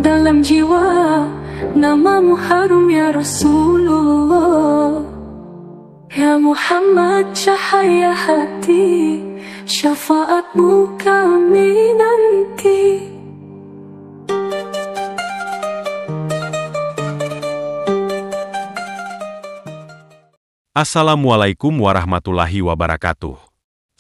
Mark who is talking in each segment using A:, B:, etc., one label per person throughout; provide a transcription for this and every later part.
A: dalam jiwa, namamu harum ya Rasulullah. Ya Muhammad cahaya hati, syafaatmu kami nanti.
B: Assalamualaikum warahmatullahi wabarakatuh.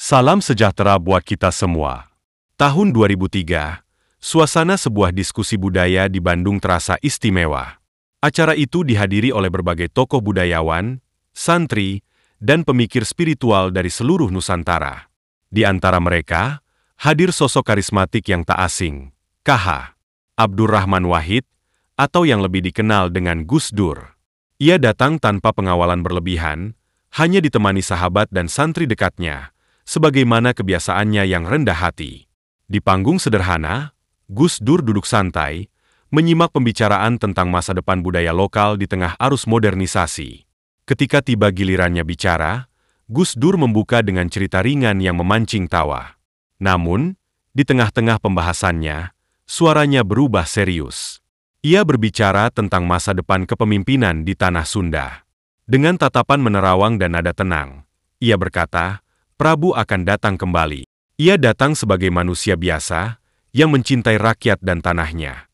B: Salam sejahtera buat kita semua. Tahun 2003, suasana sebuah diskusi budaya di Bandung terasa istimewa. Acara itu dihadiri oleh berbagai tokoh budayawan, santri, dan pemikir spiritual dari seluruh Nusantara. Di antara mereka, hadir sosok karismatik yang tak asing, KH Abdurrahman Wahid, atau yang lebih dikenal dengan Gus Dur. Ia datang tanpa pengawalan berlebihan, hanya ditemani sahabat dan santri dekatnya, sebagaimana kebiasaannya yang rendah hati. Di panggung sederhana, Gus Dur duduk santai, menyimak pembicaraan tentang masa depan budaya lokal di tengah arus modernisasi. Ketika tiba gilirannya bicara, Gus Dur membuka dengan cerita ringan yang memancing tawa. Namun, di tengah-tengah pembahasannya, suaranya berubah serius. Ia berbicara tentang masa depan kepemimpinan di tanah Sunda. Dengan tatapan menerawang dan nada tenang, ia berkata, Prabu akan datang kembali. Ia datang sebagai manusia biasa, yang mencintai rakyat dan tanahnya.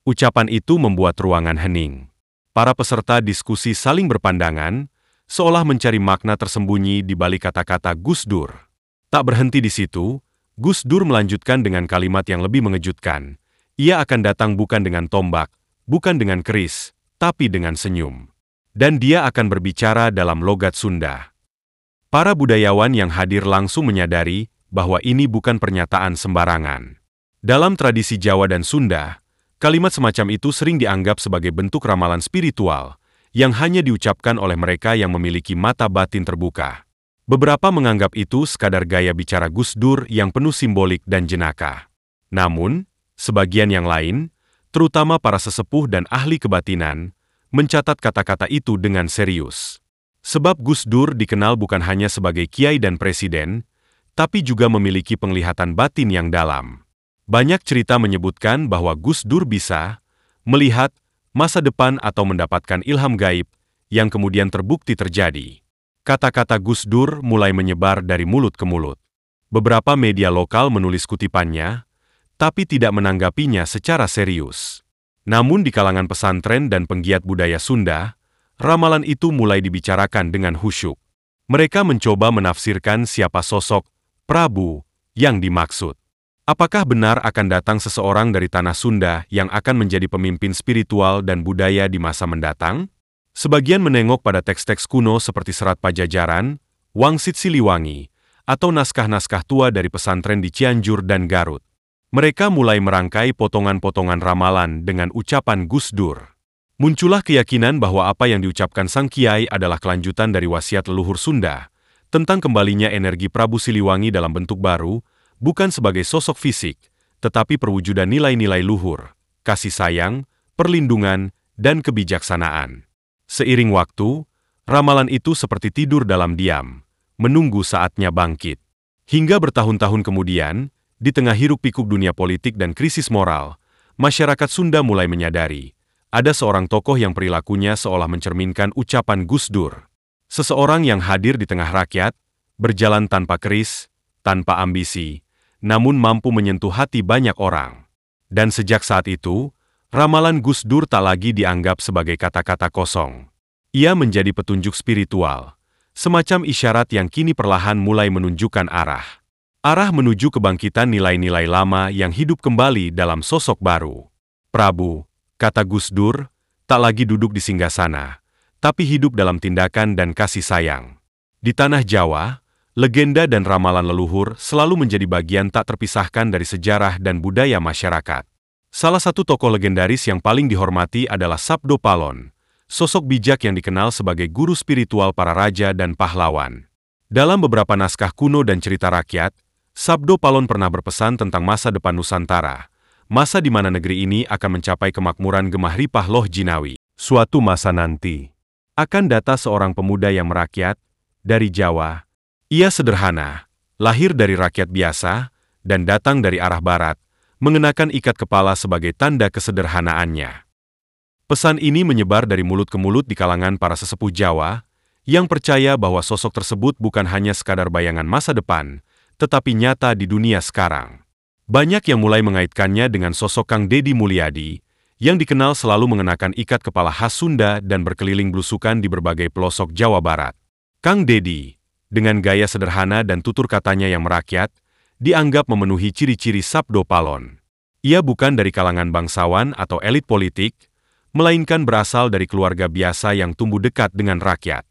B: Ucapan itu membuat ruangan hening. Para peserta diskusi saling berpandangan, seolah mencari makna tersembunyi di balik kata-kata Gus Dur. Tak berhenti di situ, Gus Dur melanjutkan dengan kalimat yang lebih mengejutkan. Ia akan datang bukan dengan tombak, bukan dengan keris, tapi dengan senyum. Dan dia akan berbicara dalam logat Sunda. Para budayawan yang hadir langsung menyadari bahwa ini bukan pernyataan sembarangan. Dalam tradisi Jawa dan Sunda, kalimat semacam itu sering dianggap sebagai bentuk ramalan spiritual yang hanya diucapkan oleh mereka yang memiliki mata batin terbuka. Beberapa menganggap itu sekadar gaya bicara Gus Dur yang penuh simbolik dan jenaka. Namun, sebagian yang lain, terutama para sesepuh dan ahli kebatinan, mencatat kata-kata itu dengan serius. Sebab Gus Dur dikenal bukan hanya sebagai kiai dan presiden, tapi juga memiliki penglihatan batin yang dalam. Banyak cerita menyebutkan bahwa Gus Dur bisa melihat masa depan atau mendapatkan ilham gaib yang kemudian terbukti terjadi. Kata-kata Gus Dur mulai menyebar dari mulut ke mulut. Beberapa media lokal menulis kutipannya, tapi tidak menanggapinya secara serius. Namun di kalangan pesantren dan penggiat budaya Sunda, ramalan itu mulai dibicarakan dengan khusyuk. Mereka mencoba menafsirkan siapa sosok Prabu yang dimaksud. Apakah benar akan datang seseorang dari tanah Sunda yang akan menjadi pemimpin spiritual dan budaya di masa mendatang? Sebagian menengok pada teks-teks kuno seperti Serat Pajajaran, Wangsit Siliwangi, atau naskah-naskah tua dari pesantren di Cianjur dan Garut. Mereka mulai merangkai potongan-potongan ramalan dengan ucapan Gus Dur. Muncullah keyakinan bahwa apa yang diucapkan sang kiai adalah kelanjutan dari wasiat leluhur Sunda, tentang kembalinya energi Prabu Siliwangi dalam bentuk baru, bukan sebagai sosok fisik, tetapi perwujudan nilai-nilai luhur, kasih sayang, perlindungan, dan kebijaksanaan. Seiring waktu, ramalan itu seperti tidur dalam diam, menunggu saatnya bangkit. Hingga bertahun-tahun kemudian, di tengah hiruk-pikuk dunia politik dan krisis moral, masyarakat Sunda mulai menyadari, ada seorang tokoh yang perilakunya seolah mencerminkan ucapan Gus Dur. Seseorang yang hadir di tengah rakyat, berjalan tanpa keris, tanpa ambisi, namun mampu menyentuh hati banyak orang. Dan sejak saat itu, ramalan Gus Dur tak lagi dianggap sebagai kata-kata kosong. Ia menjadi petunjuk spiritual, semacam isyarat yang kini perlahan mulai menunjukkan arah. Arah menuju kebangkitan nilai-nilai lama yang hidup kembali dalam sosok baru. Prabu, kata Gus Dur, tak lagi duduk di singgasana, tapi hidup dalam tindakan dan kasih sayang. Di tanah Jawa, legenda dan ramalan leluhur selalu menjadi bagian tak terpisahkan dari sejarah dan budaya masyarakat. Salah satu tokoh legendaris yang paling dihormati adalah Sabdo Palon, sosok bijak yang dikenal sebagai guru spiritual para raja dan pahlawan. Dalam beberapa naskah kuno dan cerita rakyat, Sabdo Palon pernah berpesan tentang masa depan Nusantara, masa di mana negeri ini akan mencapai kemakmuran gemah ripah loh jinawi. Suatu masa nanti, akan datang seorang pemuda yang merakyat, dari Jawa. Ia sederhana, lahir dari rakyat biasa, dan datang dari arah barat, mengenakan ikat kepala sebagai tanda kesederhanaannya. Pesan ini menyebar dari mulut ke mulut di kalangan para sesepuh Jawa, yang percaya bahwa sosok tersebut bukan hanya sekadar bayangan masa depan, tetapi nyata di dunia sekarang. Banyak yang mulai mengaitkannya dengan sosok Kang Deddy Mulyadi, yang dikenal selalu mengenakan ikat kepala khas Sunda dan berkeliling belusukan di berbagai pelosok Jawa Barat. Kang Deddy, dengan gaya sederhana dan tutur katanya yang merakyat, dianggap memenuhi ciri-ciri Sabdo Palon. Ia bukan dari kalangan bangsawan atau elit politik, melainkan berasal dari keluarga biasa yang tumbuh dekat dengan rakyat.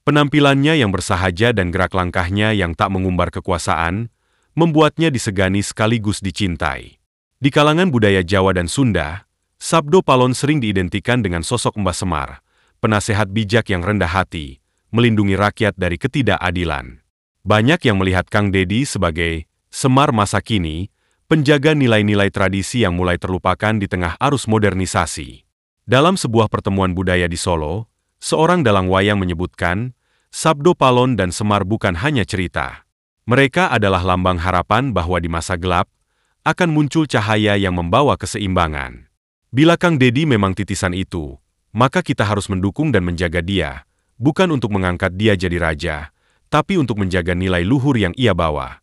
B: Penampilannya yang bersahaja dan gerak langkahnya yang tak mengumbar kekuasaan, membuatnya disegani sekaligus dicintai. Di kalangan budaya Jawa dan Sunda, Sabdo Palon sering diidentikan dengan sosok Mbah Semar, penasehat bijak yang rendah hati, melindungi rakyat dari ketidakadilan. Banyak yang melihat Kang Deddy sebagai Semar masa kini, penjaga nilai-nilai tradisi yang mulai terlupakan di tengah arus modernisasi. Dalam sebuah pertemuan budaya di Solo, seorang dalang wayang menyebutkan, Sabdo Palon dan Semar bukan hanya cerita. Mereka adalah lambang harapan bahwa di masa gelap, akan muncul cahaya yang membawa keseimbangan. Bila Kang Deddy memang titisan itu, maka kita harus mendukung dan menjaga dia, bukan untuk mengangkat dia jadi raja, tapi untuk menjaga nilai luhur yang ia bawa.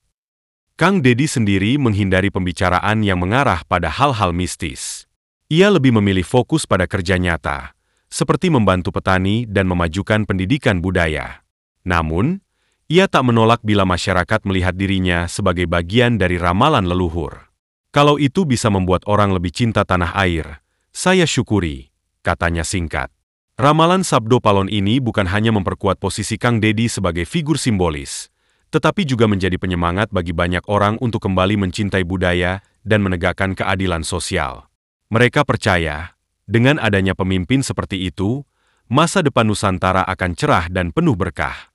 B: Kang Deddy sendiri menghindari pembicaraan yang mengarah pada hal-hal mistis. Ia lebih memilih fokus pada kerja nyata, seperti membantu petani dan memajukan pendidikan budaya. Namun, ia tak menolak bila masyarakat melihat dirinya sebagai bagian dari ramalan leluhur. Kalau itu bisa membuat orang lebih cinta tanah air, saya syukuri, katanya singkat. Ramalan Sabdo Palon ini bukan hanya memperkuat posisi Kang Deddy sebagai figur simbolis, tetapi juga menjadi penyemangat bagi banyak orang untuk kembali mencintai budaya dan menegakkan keadilan sosial. Mereka percaya, dengan adanya pemimpin seperti itu, masa depan Nusantara akan cerah dan penuh berkah.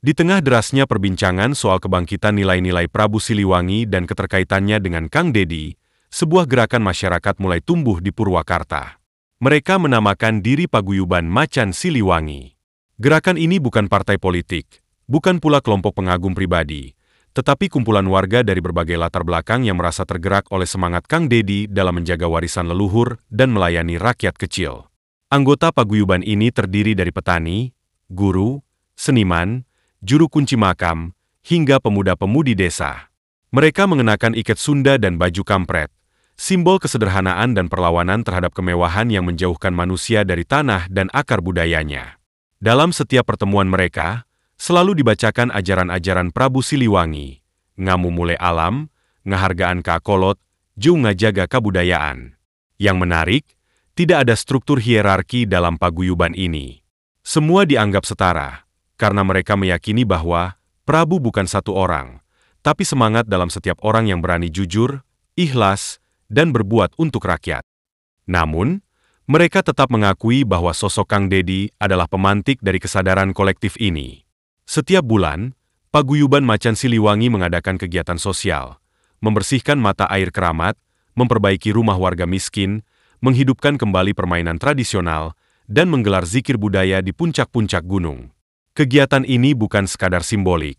B: Di tengah derasnya perbincangan soal kebangkitan nilai-nilai Prabu Siliwangi dan keterkaitannya dengan Kang Deddy, sebuah gerakan masyarakat mulai tumbuh di Purwakarta. Mereka menamakan diri Paguyuban Macan Siliwangi. Gerakan ini bukan partai politik, bukan pula kelompok pengagum pribadi, tetapi kumpulan warga dari berbagai latar belakang yang merasa tergerak oleh semangat Kang Deddy dalam menjaga warisan leluhur dan melayani rakyat kecil. Anggota paguyuban ini terdiri dari petani, guru, seniman, juru kunci makam, hingga pemuda-pemudi desa. Mereka mengenakan ikat Sunda dan baju kampret, simbol kesederhanaan dan perlawanan terhadap kemewahan yang menjauhkan manusia dari tanah dan akar budayanya. Dalam setiap pertemuan mereka, selalu dibacakan ajaran-ajaran Prabu Siliwangi, ngamu mule alam, ngahargaan kakolot, jeung ngajaga kabudayaan. Yang menarik, tidak ada struktur hierarki dalam paguyuban ini. Semua dianggap setara, karena mereka meyakini bahwa Prabu bukan satu orang, tapi semangat dalam setiap orang yang berani jujur, ikhlas, dan berbuat untuk rakyat. Namun, mereka tetap mengakui bahwa sosok Kang Deddy adalah pemantik dari kesadaran kolektif ini. Setiap bulan, Paguyuban Macan Siliwangi mengadakan kegiatan sosial, membersihkan mata air keramat, memperbaiki rumah warga miskin, menghidupkan kembali permainan tradisional, dan menggelar zikir budaya di puncak-puncak gunung. Kegiatan ini bukan sekadar simbolik,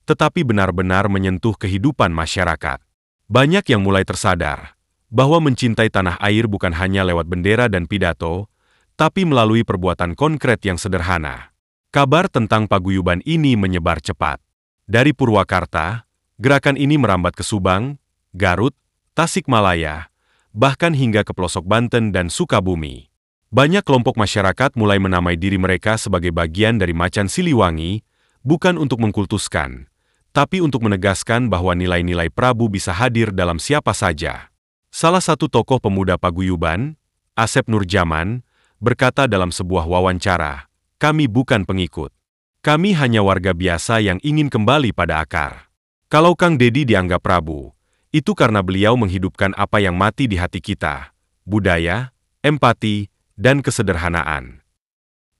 B: tetapi benar-benar menyentuh kehidupan masyarakat. Banyak yang mulai tersadar bahwa mencintai tanah air bukan hanya lewat bendera dan pidato, tapi melalui perbuatan konkret yang sederhana. Kabar tentang paguyuban ini menyebar cepat. Dari Purwakarta, gerakan ini merambat ke Subang, Garut, Tasikmalaya, bahkan hingga ke pelosok Banten dan Sukabumi. Banyak kelompok masyarakat mulai menamai diri mereka sebagai bagian dari Macan Siliwangi, bukan untuk mengkultuskan, tapi untuk menegaskan bahwa nilai-nilai Prabu bisa hadir dalam siapa saja. Salah satu tokoh pemuda paguyuban, Asep Nurjaman, berkata dalam sebuah wawancara, "Kami bukan pengikut. Kami hanya warga biasa yang ingin kembali pada akar." Kalau Kang Deddy dianggap Prabu, itu karena beliau menghidupkan apa yang mati di hati kita, budaya, empati, dan kesederhanaan.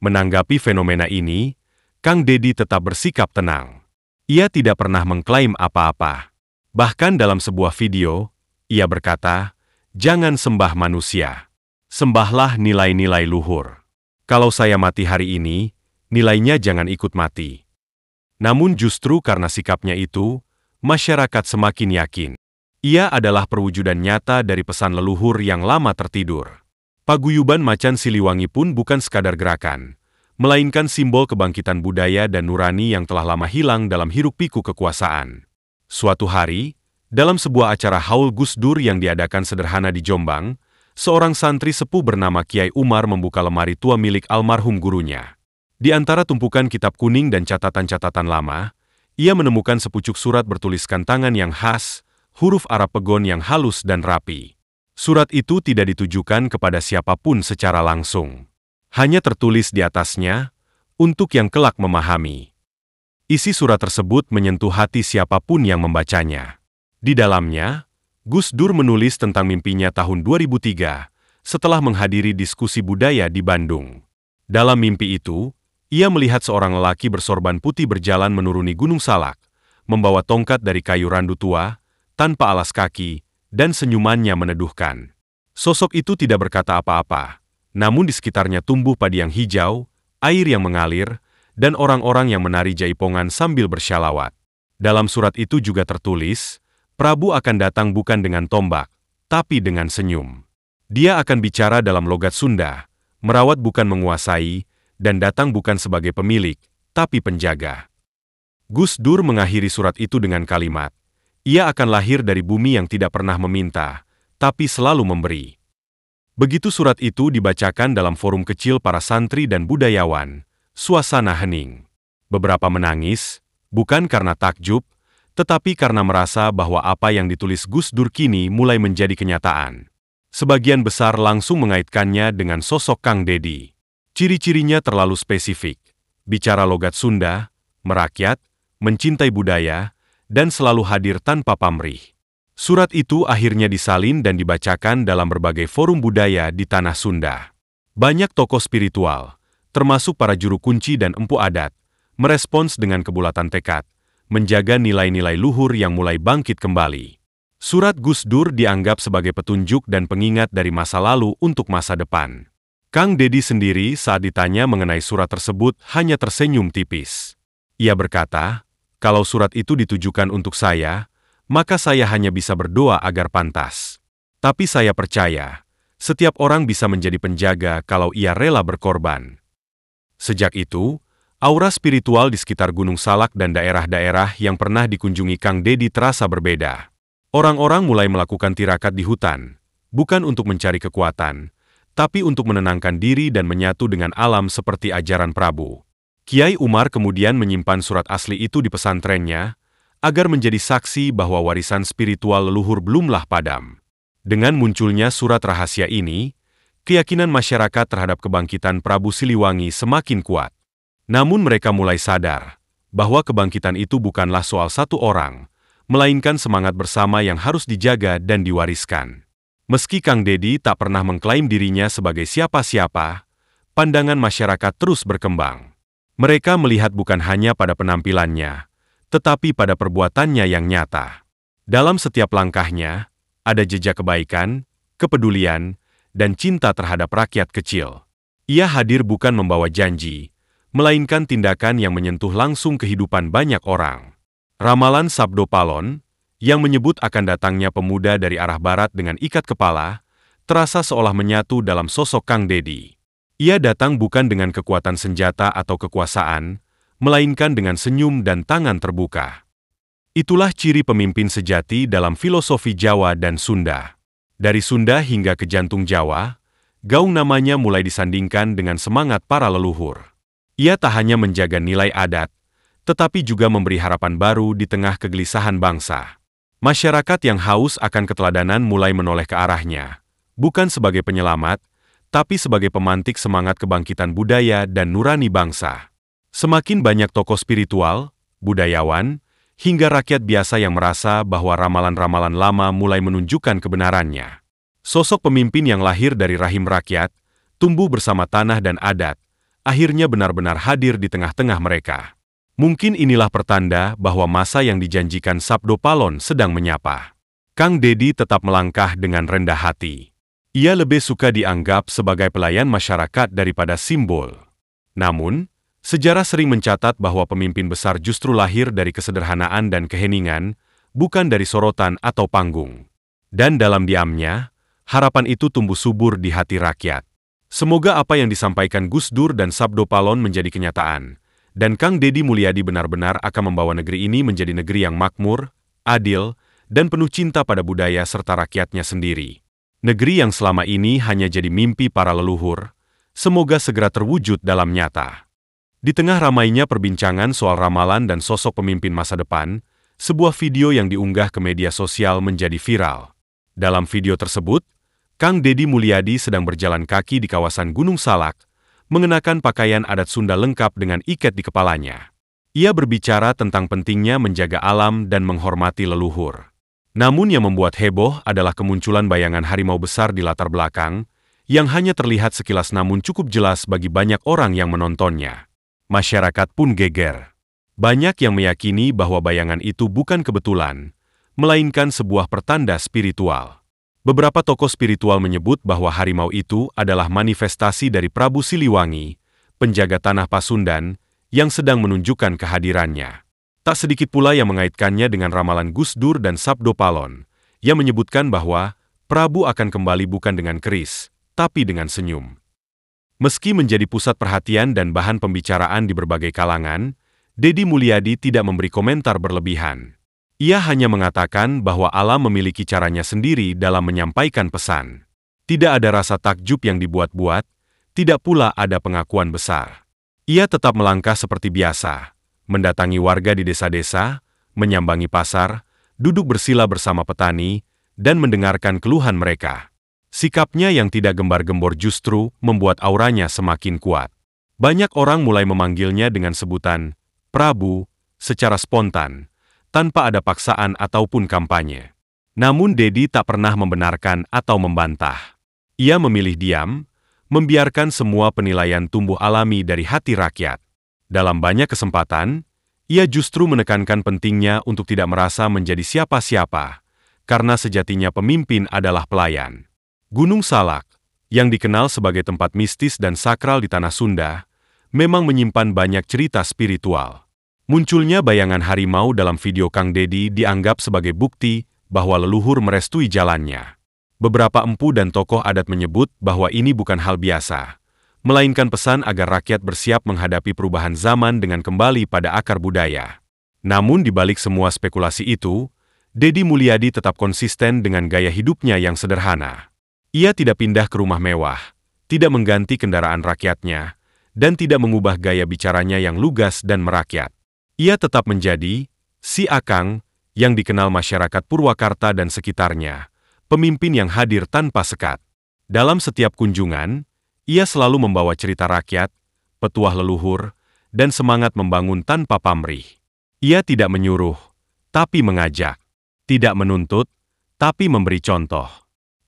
B: Menanggapi fenomena ini, Kang Deddy tetap bersikap tenang. Ia tidak pernah mengklaim apa-apa. Bahkan dalam sebuah video, ia berkata, "Jangan sembah manusia. Sembahlah nilai-nilai luhur. Kalau saya mati hari ini, nilainya jangan ikut mati." Namun justru karena sikapnya itu, masyarakat semakin yakin. Ia adalah perwujudan nyata dari pesan leluhur yang lama tertidur. Paguyuban Macan Siliwangi pun bukan sekadar gerakan, melainkan simbol kebangkitan budaya dan nurani yang telah lama hilang dalam hiruk-pikuk kekuasaan. Suatu hari, dalam sebuah acara haul Gus Dur yang diadakan sederhana di Jombang, seorang santri sepuh bernama Kiai Umar membuka lemari tua milik almarhum gurunya. Di antara tumpukan kitab kuning dan catatan-catatan lama, ia menemukan sepucuk surat bertuliskan tangan yang khas, huruf Arab pegon yang halus dan rapi. Surat itu tidak ditujukan kepada siapapun secara langsung. Hanya tertulis di atasnya, untuk yang kelak memahami. Isi surat tersebut menyentuh hati siapapun yang membacanya. Di dalamnya, Gus Dur menulis tentang mimpinya tahun 2003 setelah menghadiri diskusi budaya di Bandung. Dalam mimpi itu, ia melihat seorang lelaki bersorban putih berjalan menuruni Gunung Salak, membawa tongkat dari kayu randu tua, tanpa alas kaki, dan senyumannya meneduhkan. Sosok itu tidak berkata apa-apa, namun di sekitarnya tumbuh padi yang hijau, air yang mengalir, dan orang-orang yang menari jaipongan sambil bersyalawat. Dalam surat itu juga tertulis, Prabu akan datang bukan dengan tombak, tapi dengan senyum. Dia akan bicara dalam logat Sunda, merawat bukan menguasai, dan datang bukan sebagai pemilik, tapi penjaga. Gus Dur mengakhiri surat itu dengan kalimat, ia akan lahir dari bumi yang tidak pernah meminta, tapi selalu memberi. Begitu surat itu dibacakan dalam forum kecil para santri dan budayawan, suasana hening. Beberapa menangis, bukan karena takjub, tetapi karena merasa bahwa apa yang ditulis Gus Dur kini mulai menjadi kenyataan. Sebagian besar langsung mengaitkannya dengan sosok Kang Deddy. Ciri-cirinya terlalu spesifik, bicara logat Sunda, merakyat, mencintai budaya, dan selalu hadir tanpa pamrih. Surat itu akhirnya disalin dan dibacakan dalam berbagai forum budaya di tanah Sunda. Banyak tokoh spiritual, termasuk para juru kunci dan empu adat, merespons dengan kebulatan tekad, menjaga nilai-nilai luhur yang mulai bangkit kembali. Surat Gus Dur dianggap sebagai petunjuk dan pengingat dari masa lalu untuk masa depan. Kang Deddy sendiri saat ditanya mengenai surat tersebut hanya tersenyum tipis. Ia berkata, kalau surat itu ditujukan untuk saya, maka saya hanya bisa berdoa agar pantas. Tapi saya percaya, setiap orang bisa menjadi penjaga kalau ia rela berkorban. Sejak itu, aura spiritual di sekitar Gunung Salak dan daerah-daerah yang pernah dikunjungi Kang Deddy terasa berbeda. Orang-orang mulai melakukan tirakat di hutan, bukan untuk mencari kekuatan, tapi untuk menenangkan diri dan menyatu dengan alam seperti ajaran Prabu. Kiai Umar kemudian menyimpan surat asli itu di pesantrennya, agar menjadi saksi bahwa warisan spiritual leluhur belumlah padam. Dengan munculnya surat rahasia ini, keyakinan masyarakat terhadap kebangkitan Prabu Siliwangi semakin kuat. Namun mereka mulai sadar bahwa kebangkitan itu bukanlah soal satu orang, melainkan semangat bersama yang harus dijaga dan diwariskan. Meski Kang Deddy tak pernah mengklaim dirinya sebagai siapa-siapa, pandangan masyarakat terus berkembang. Mereka melihat bukan hanya pada penampilannya, tetapi pada perbuatannya yang nyata. Dalam setiap langkahnya, ada jejak kebaikan, kepedulian, dan cinta terhadap rakyat kecil. Ia hadir bukan membawa janji, melainkan tindakan yang menyentuh langsung kehidupan banyak orang. Ramalan Sabdo Palon, yang menyebut akan datangnya pemuda dari arah barat dengan ikat kepala, terasa seolah menyatu dalam sosok Kang Deddy. Ia datang bukan dengan kekuatan senjata atau kekuasaan, melainkan dengan senyum dan tangan terbuka. Itulah ciri pemimpin sejati dalam filosofi Jawa dan Sunda. Dari Sunda hingga ke jantung Jawa, gaung namanya mulai disandingkan dengan semangat para leluhur. Ia tak hanya menjaga nilai adat, tetapi juga memberi harapan baru di tengah kegelisahan bangsa. Masyarakat yang haus akan keteladanan mulai menoleh ke arahnya, bukan sebagai penyelamat, tapi sebagai pemantik semangat kebangkitan budaya dan nurani bangsa. Semakin banyak tokoh spiritual, budayawan, hingga rakyat biasa yang merasa bahwa ramalan-ramalan lama mulai menunjukkan kebenarannya. Sosok pemimpin yang lahir dari rahim rakyat, tumbuh bersama tanah dan adat, akhirnya benar-benar hadir di tengah-tengah mereka. Mungkin inilah pertanda bahwa masa yang dijanjikan Sabdo Palon sedang menyapa. Kang Deddy tetap melangkah dengan rendah hati. Ia lebih suka dianggap sebagai pelayan masyarakat daripada simbol. Namun, sejarah sering mencatat bahwa pemimpin besar justru lahir dari kesederhanaan dan keheningan, bukan dari sorotan atau panggung. Dan dalam diamnya, harapan itu tumbuh subur di hati rakyat. Semoga apa yang disampaikan Gus Dur dan Sabdo Palon menjadi kenyataan, dan Kang Deddy Mulyadi benar-benar akan membawa negeri ini menjadi negeri yang makmur, adil, dan penuh cinta pada budaya serta rakyatnya sendiri. Negeri yang selama ini hanya jadi mimpi para leluhur, semoga segera terwujud dalam nyata. Di tengah ramainya perbincangan soal ramalan dan sosok pemimpin masa depan, sebuah video yang diunggah ke media sosial menjadi viral. Dalam video tersebut, Kang Deddy Mulyadi sedang berjalan kaki di kawasan Gunung Salak, mengenakan pakaian adat Sunda lengkap dengan iket di kepalanya. Ia berbicara tentang pentingnya menjaga alam dan menghormati leluhur. Namun yang membuat heboh adalah kemunculan bayangan harimau besar di latar belakang, yang hanya terlihat sekilas namun cukup jelas bagi banyak orang yang menontonnya. Masyarakat pun geger. Banyak yang meyakini bahwa bayangan itu bukan kebetulan, melainkan sebuah pertanda spiritual. Beberapa tokoh spiritual menyebut bahwa harimau itu adalah manifestasi dari Prabu Siliwangi, penjaga tanah Pasundan, yang sedang menunjukkan kehadirannya. Tak sedikit pula yang mengaitkannya dengan ramalan Gus Dur dan Sabdo Palon, yang menyebutkan bahwa Prabu akan kembali bukan dengan keris, tapi dengan senyum. Meski menjadi pusat perhatian dan bahan pembicaraan di berbagai kalangan, Deddy Mulyadi tidak memberi komentar berlebihan. Ia hanya mengatakan bahwa alam memiliki caranya sendiri dalam menyampaikan pesan. Tidak ada rasa takjub yang dibuat-buat, tidak pula ada pengakuan besar. Ia tetap melangkah seperti biasa, mendatangi warga di desa-desa, menyambangi pasar, duduk bersila bersama petani, dan mendengarkan keluhan mereka. Sikapnya yang tidak gembar-gembor justru membuat auranya semakin kuat. Banyak orang mulai memanggilnya dengan sebutan Prabu secara spontan, tanpa ada paksaan ataupun kampanye. Namun Deddy tak pernah membenarkan atau membantah. Ia memilih diam, membiarkan semua penilaian tumbuh alami dari hati rakyat. Dalam banyak kesempatan, ia justru menekankan pentingnya untuk tidak merasa menjadi siapa-siapa, karena sejatinya pemimpin adalah pelayan. Gunung Salak, yang dikenal sebagai tempat mistis dan sakral di tanah Sunda, memang menyimpan banyak cerita spiritual. Munculnya bayangan harimau dalam video Kang Deddy dianggap sebagai bukti bahwa leluhur merestui jalannya. Beberapa empu dan tokoh adat menyebut bahwa ini bukan hal biasa, melainkan pesan agar rakyat bersiap menghadapi perubahan zaman dengan kembali pada akar budaya. Namun di balik semua spekulasi itu, Deddy Mulyadi tetap konsisten dengan gaya hidupnya yang sederhana. Ia tidak pindah ke rumah mewah, tidak mengganti kendaraan rakyatnya, dan tidak mengubah gaya bicaranya yang lugas dan merakyat. Ia tetap menjadi si Akang yang dikenal masyarakat Purwakarta dan sekitarnya, pemimpin yang hadir tanpa sekat. Dalam setiap kunjungan, ia selalu membawa cerita rakyat, petuah leluhur, dan semangat membangun tanpa pamrih. Ia tidak menyuruh, tapi mengajak. Tidak menuntut, tapi memberi contoh.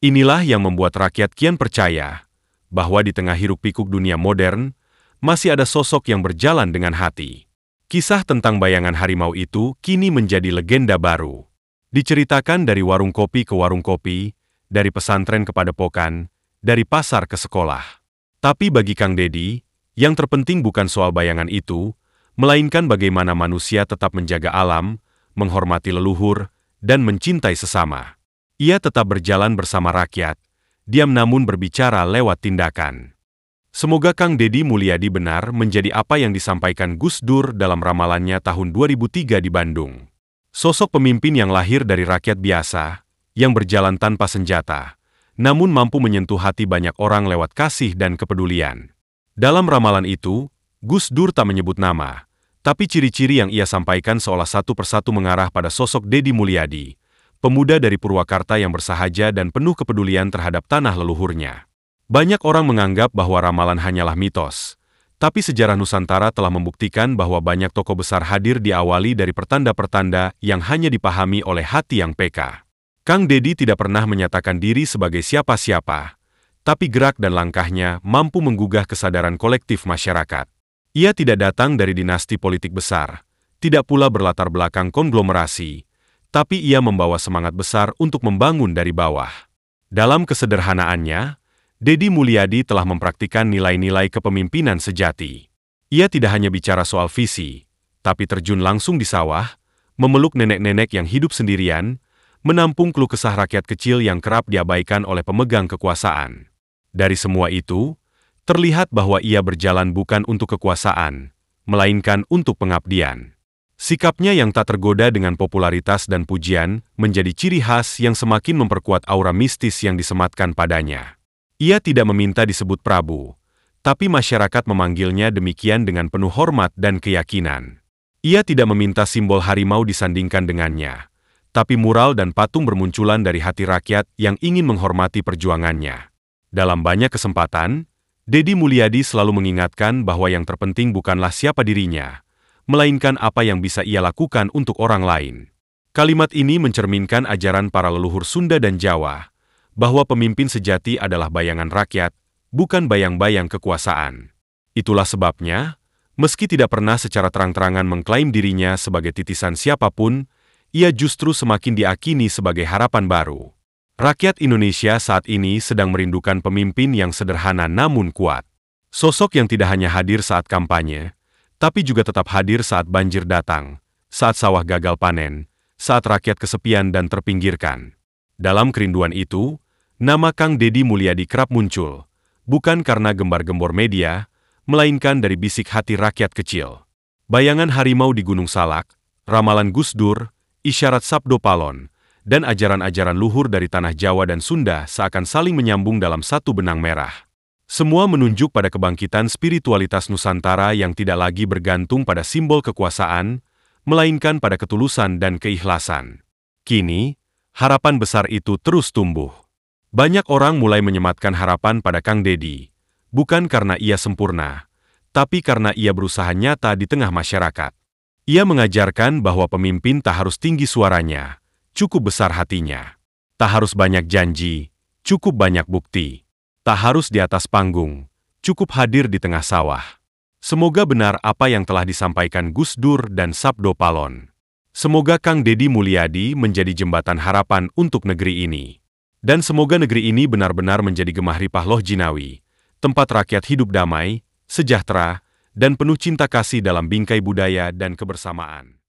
B: Inilah yang membuat rakyat kian percaya bahwa di tengah hiruk-pikuk dunia modern, masih ada sosok yang berjalan dengan hati. Kisah tentang bayangan harimau itu kini menjadi legenda baru. Diceritakan dari warung kopi ke warung kopi, dari pesantren ke padepokan, dari pasar ke sekolah. Tapi bagi Kang Deddy, yang terpenting bukan soal bayangan itu, melainkan bagaimana manusia tetap menjaga alam, menghormati leluhur, dan mencintai sesama. Ia tetap berjalan bersama rakyat, diam namun berbicara lewat tindakan. Semoga Kang Deddy Mulyadi benar menjadi apa yang disampaikan Gus Dur dalam ramalannya tahun 2003 di Bandung. Sosok pemimpin yang lahir dari rakyat biasa, yang berjalan tanpa senjata, namun mampu menyentuh hati banyak orang lewat kasih dan kepedulian. Dalam ramalan itu, Gus Dur tak menyebut nama, tapi ciri-ciri yang ia sampaikan seolah satu persatu mengarah pada sosok Deddy Mulyadi, pemuda dari Purwakarta yang bersahaja dan penuh kepedulian terhadap tanah leluhurnya. Banyak orang menganggap bahwa ramalan hanyalah mitos, tapi sejarah Nusantara telah membuktikan bahwa banyak tokoh besar hadir diawali dari pertanda-pertanda yang hanya dipahami oleh hati yang peka. Kang Deddy tidak pernah menyatakan diri sebagai siapa-siapa, tapi gerak dan langkahnya mampu menggugah kesadaran kolektif masyarakat. Ia tidak datang dari dinasti politik besar, tidak pula berlatar belakang konglomerasi, tapi ia membawa semangat besar untuk membangun dari bawah. Dalam kesederhanaannya, Deddy Mulyadi telah mempraktikkan nilai-nilai kepemimpinan sejati. Ia tidak hanya bicara soal visi, tapi terjun langsung di sawah, memeluk nenek-nenek yang hidup sendirian, menampung keluh kesah rakyat kecil yang kerap diabaikan oleh pemegang kekuasaan. Dari semua itu, terlihat bahwa ia berjalan bukan untuk kekuasaan, melainkan untuk pengabdian. Sikapnya yang tak tergoda dengan popularitas dan pujian menjadi ciri khas yang semakin memperkuat aura mistis yang disematkan padanya. Ia tidak meminta disebut Prabu, tapi masyarakat memanggilnya demikian dengan penuh hormat dan keyakinan. Ia tidak meminta simbol harimau disandingkan dengannya, tapi mural dan patung bermunculan dari hati rakyat yang ingin menghormati perjuangannya. Dalam banyak kesempatan, Deddy Mulyadi selalu mengingatkan bahwa yang terpenting bukanlah siapa dirinya, melainkan apa yang bisa ia lakukan untuk orang lain. Kalimat ini mencerminkan ajaran para leluhur Sunda dan Jawa, bahwa pemimpin sejati adalah bayangan rakyat, bukan bayang-bayang kekuasaan. Itulah sebabnya, meski tidak pernah secara terang-terangan mengklaim dirinya sebagai titisan siapapun, ia justru semakin diakini sebagai harapan baru. Rakyat Indonesia saat ini sedang merindukan pemimpin yang sederhana namun kuat. Sosok yang tidak hanya hadir saat kampanye, tapi juga tetap hadir saat banjir datang, saat sawah gagal panen, saat rakyat kesepian dan terpinggirkan. Dalam kerinduan itu, nama Kang Deddy Mulyadi kerap muncul, bukan karena gembar-gembor media, melainkan dari bisik hati rakyat kecil. Bayangan harimau di Gunung Salak, ramalan Gus Dur, isyarat Sabdo Palon, dan ajaran-ajaran luhur dari tanah Jawa dan Sunda seakan saling menyambung dalam satu benang merah. Semua menunjuk pada kebangkitan spiritualitas Nusantara yang tidak lagi bergantung pada simbol kekuasaan, melainkan pada ketulusan dan keikhlasan. Kini, harapan besar itu terus tumbuh. Banyak orang mulai menyematkan harapan pada Kang Deddy, bukan karena ia sempurna, tapi karena ia berusaha nyata di tengah masyarakat. Ia mengajarkan bahwa pemimpin tak harus tinggi suaranya, cukup besar hatinya. Tak harus banyak janji, cukup banyak bukti. Tak harus di atas panggung, cukup hadir di tengah sawah. Semoga benar apa yang telah disampaikan Gus Dur dan Sabdo Palon. Semoga Kang Deddy Mulyadi menjadi jembatan harapan untuk negeri ini. Dan semoga negeri ini benar-benar menjadi Gemah Ripah Loh Jinawi, tempat rakyat hidup damai, sejahtera, dan penuh cinta kasih dalam bingkai budaya dan kebersamaan.